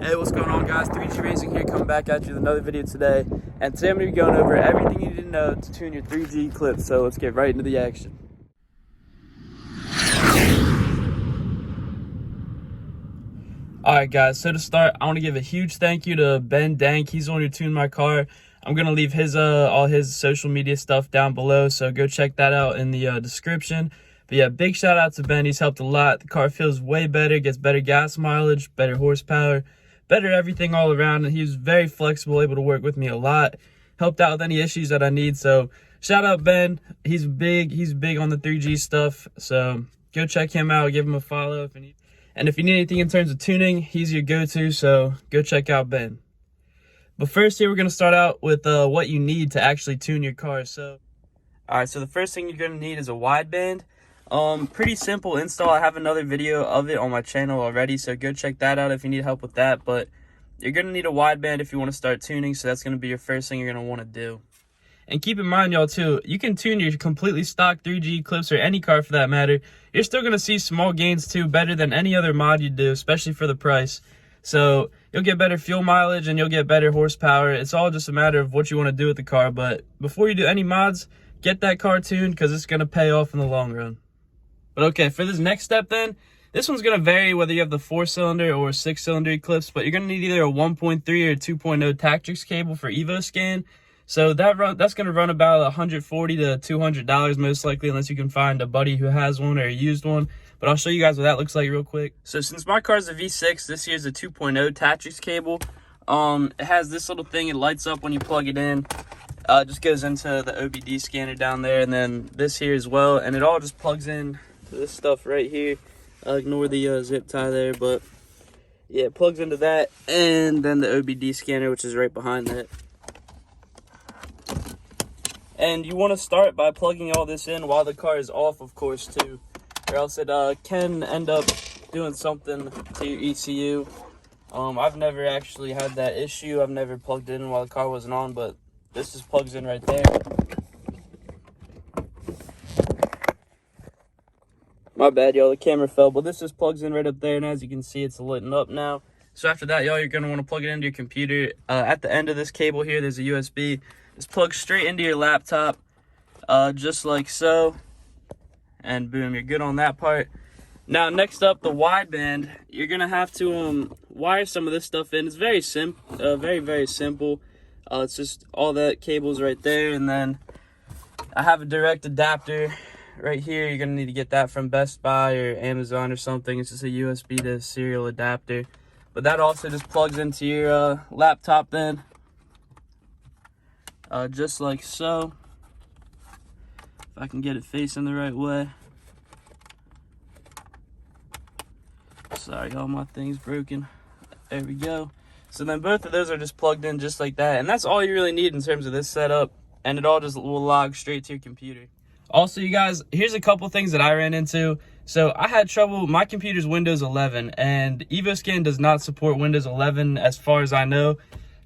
Hey, what's going on, guys? 3G Racing here, coming back at you with another video today. And today I'm going to be going over everything you need to know to tune your 3G Eclipse. So let's get right into the action. Alright guys, so to start, I want to give a huge thank you to Denk. He's the one who tuned my car. I'm going to leave his all his social media stuff down below, so go check that out in the description. But yeah, big shout out to Ben. He's helped a lot. The car feels way better, gets better gas mileage, better horsepower, better everything all around. And he was very flexible, able to work with me a lot, helped out with any issues that I need. So shout out Ben. He's big on the 3G stuff. So go check him out, give him a follow if you need. And if you need anything in terms of tuning, he's your go-to, so go check out Ben. But first here, we're going to start out with what you need to actually tune your car. So the first thing you're going to need is a wideband. Pretty simple install. I have another video of it on my channel already, so go check that out if you need help with that. But you're going to need a wideband if you want to start tuning, so that's going to be your first thing you're going to want to do. And keep in mind, y'all, too, you can tune your completely stock 3G Eclipse or any car for that matter. You're still going to see small gains, too, better than any other mod you do, especially for the price. So you'll get better fuel mileage and you'll get better horsepower. It's all just a matter of what you want to do with the car. But before you do any mods, get that car tuned because it's going to pay off in the long run. But okay, for this next step then, this one's going to vary whether you have the 4-cylinder or 6-cylinder Eclipse, but you're going to need either a 1.3 or 2.0 Tactrix cable for Evoscan. So that's going to run about $140 to $200 most likely, unless you can find a buddy who has one or a used one. But I'll show you guys what that looks like real quick. So since my car is a V6, this here's a 2.0 Tactrix cable. It has this little thing, it lights up when you plug it in. It just goes into the OBD scanner down there, and then this here as well. And it all just plugs in to this stuff right here. Ignore the zip tie there, but yeah, it plugs into that. And then the OBD scanner, which is right behind that. And you want to start by plugging all this in while the car is off, of course, too. Or else it can end up doing something to your ECU. I've never actually had that issue. I've never plugged it in while the car wasn't on, but this just plugs in right there. My bad, y'all, the camera fell, but this just plugs in right up there, and as you can see, it's lit up now. So after that, y'all, you're going to want to plug it into your computer. At the end of this cable here, there's a USB. Just plug straight into your laptop, just like so, and boom, you're good on that part. Now, next up, the wideband. You're gonna have to wire some of this stuff in. It's very simple, very simple. It's just all that cables right there, and then I have a direct adapter right here. You're gonna need to get that from Best Buy or Amazon or something. It's just a USB to serial adapter, but that also just plugs into your laptop then. Just like so. If I can get it facing the right way. Sorry, all my thing's broken. There we go. So then both of those are just plugged in just like that. And that's all you really need in terms of this setup. And it all just will log straight to your computer. Also, you guys, here's a couple things that I ran into. So I had trouble. My computer's Windows 11. And Evoscan does not support Windows 11 as far as I know.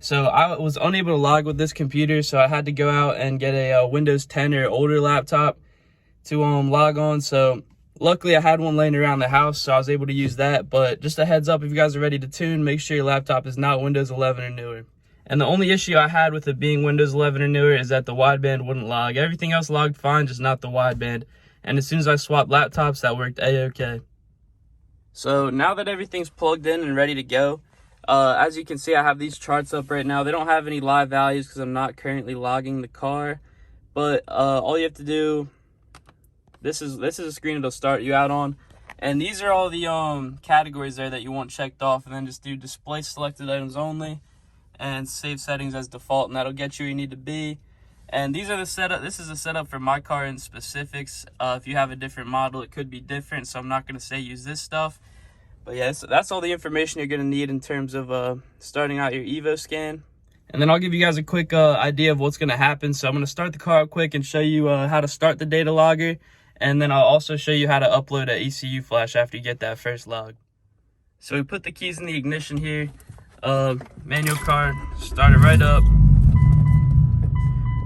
So I was unable to log with this computer, so I had to go out and get a Windows 10 or older laptop to log on. So luckily I had one laying around the house, so I was able to use that. But just a heads up, if you guys are ready to tune, make sure your laptop is not Windows 11 or newer. And the only issue I had with it being Windows 11 or newer is that the wideband wouldn't log. Everything else logged fine, just not the wideband. And as soon as I swapped laptops, that worked a-okay. So now that everything's plugged in and ready to go, as you can see, I have these charts up right now. They don't have any live values because I'm not currently logging the car. But all you have to do, this is a screen it'll start you out on. And these are all the categories there that you want checked off. And then just do display selected items only and save settings as default. And that'll get you where you need to be. And these are the setup. This is a setup for my car in specifics. If you have a different model, it could be different. So I'm not going to say use this stuff. But yeah, that's all the information you're going to need in terms of starting out your Evoscan. And then I'll give you guys a quick idea of what's going to happen. So I'm going to start the car up quick and show you how to start the data logger. And then I'll also show you how to upload an ECU Flash after you get that first log. So we put the keys in the ignition here. Manual car, start it right up.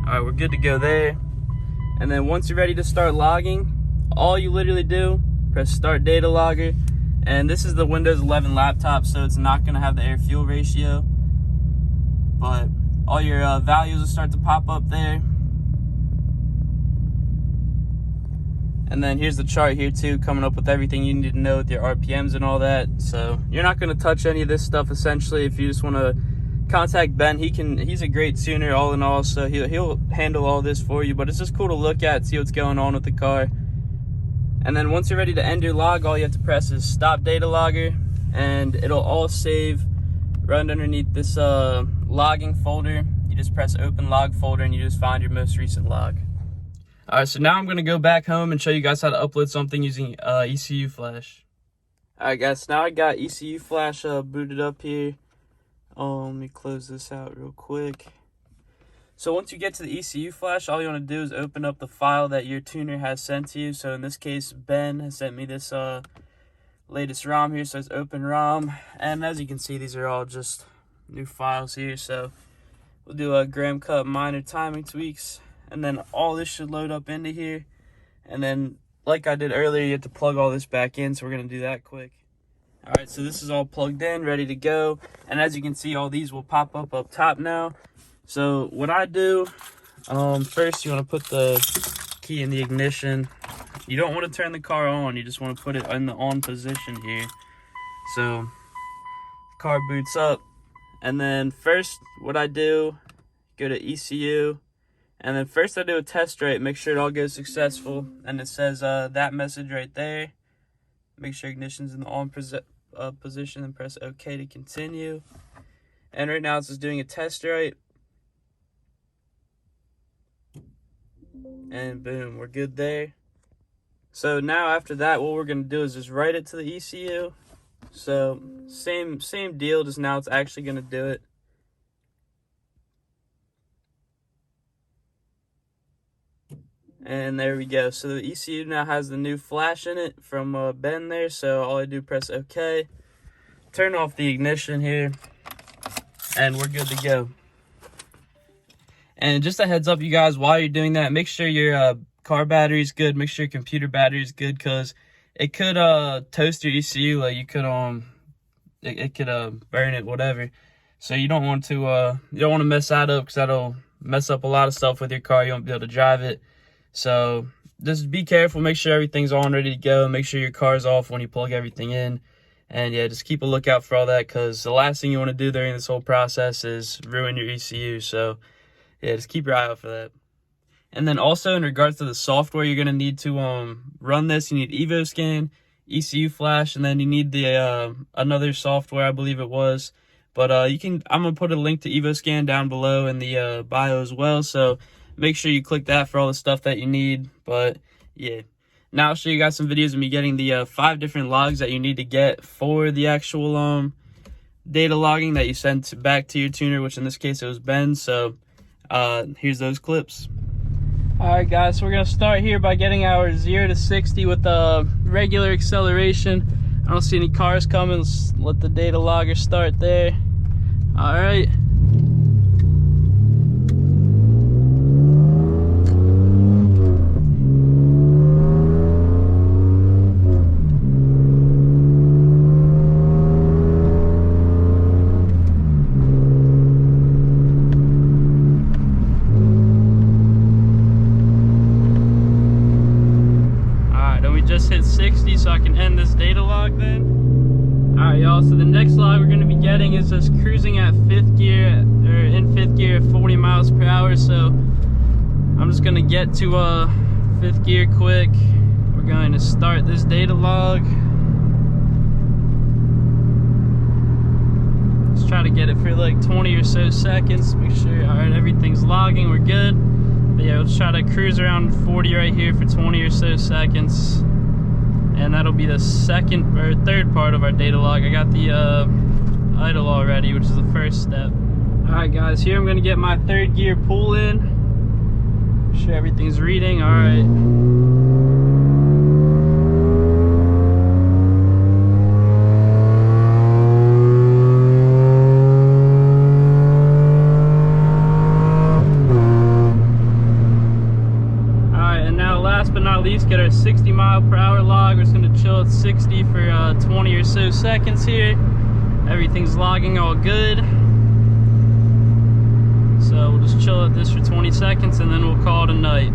All right, we're good to go there. And then once you're ready to start logging, all you literally do, press start data logger. And this is the Windows 11 laptop, so it's not going to have the air fuel ratio, but all your values will start to pop up there. And then here's the chart here too, coming up with everything you need to know with your RPMs and all that. So you're not going to touch any of this stuff essentially. If you just want to contact Ben, he's a great tuner all in all, so he'll handle all this for you. But it's just cool to look at, see what's going on with the car. And then once you're ready to end your log, all you have to press is stop data logger, and it'll all save right underneath this logging folder. You just press open log folder and you just find your most recent log. All right, so now I'm gonna go back home and show you guys how to upload something using ECU Flash. All right, guys, now I got ECU Flash booted up here. Let me close this out real quick. So once you get to the ECU Flash, all you want to do is open up the file that your tuner has sent to you. So in this case, Ben has sent me this latest ROM here, so it's open ROM. And as you can see, these are all just new files here. So we'll do a gram cut minor timing tweaks, and then all this should load up into here. And then like I did earlier, you have to plug all this back in, so we're going to do that quick. All right, so this is all plugged in, ready to go. And as you can see, all these will pop up top now. So what I do, first you want to put the key in the ignition. You don't want to turn the car on, you just want to put it in the on position here. So car boots up, and then first what I do, go to ECU, and then first I do a test rate, make sure it all goes successful, and it says that message right there. Make sure ignition's in the on position and press OK to continue. And right now it's just doing a test rate. And boom, we're good there. So now after that, what we're going to do is just write it to the ECU. So same deal, just now it's actually going to do it. And there we go. So the ECU now has the new flash in it from Ben there. So all I do, press OK, turn off the ignition here, and we're good to go. And just a heads up, you guys, while you're doing that, make sure your car battery is good. Make sure your computer battery is good, because it could toast your ECU. Like you could it could burn it, whatever. So you don't want to mess that up, because that'll mess up a lot of stuff with your car. You won't be able to drive it. So just be careful. Make sure everything's on, ready to go. Make sure your car's off when you plug everything in. And yeah, just keep a lookout for all that, because the last thing you want to do during this whole process is ruin your ECU. So yeah, just keep your eye out for that. And then also in regards to the software, you're going to need to run this. You need Evoscan, ECU Flash, and then you need the another software, I believe it was. But I'm going to put a link to Evoscan down below in the bio as well. So make sure you click that for all the stuff that you need. But yeah, now I'll show you guys some videos of me getting the 5 different logs that you need to get for the actual data logging that you send back to your tuner, which in this case it was Ben. So here's those clips. All right, guys, so we're gonna start here by getting our 0 to 60 with the regular acceleration. I don't see any cars coming. Let's let the data logger start there. All right. Hit 60 so I can end this data log then. Alright y'all, so the next log we're going to be getting is just cruising at 5th gear, or in 5th gear at 40 miles per hour. So I'm just going to get to 5th gear quick. We're going to start this data log. Let's try to get it for like 20 or so seconds. Make sure, alright, everything's logging, we're good. But yeah, let's try to cruise around 40 right here for 20 or so seconds. And that'll be the second or third part of our data log. I got the idle already, which is the first step. All right, guys, here I'm gonna get my 3rd gear pull in. Make sure everything's reading. All right. Last but not least, get our 60 mile per hour log. We're just going to chill at 60 for 20 or seconds here. Everything's logging all good. So we'll just chill at this for 20 seconds and then we'll call it a night.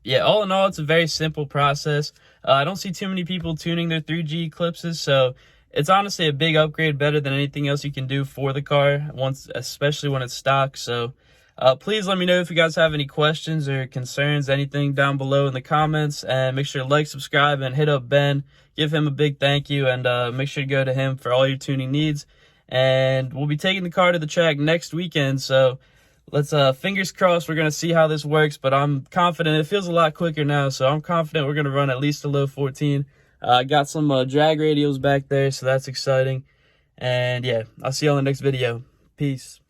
Yeah, all in all, it's a very simple process. I don't see too many people tuning their 3G Eclipses, so it's honestly a big upgrade, better than anything else you can do for the car, especially when it's stock. So please let me know if you guys have any questions or concerns, anything down below in the comments, and make sure to like, subscribe, and hit up Ben. Give him a big thank you, and make sure to go to him for all your tuning needs. And we'll be taking the car to the track next weekend, so let's fingers crossed, we're gonna see how this works, but I'm confident. It feels a lot quicker now, so I'm confident we're gonna run at least a low 14. I got some drag radials back there, so that's exciting. And yeah, I'll see you on the next video. Peace.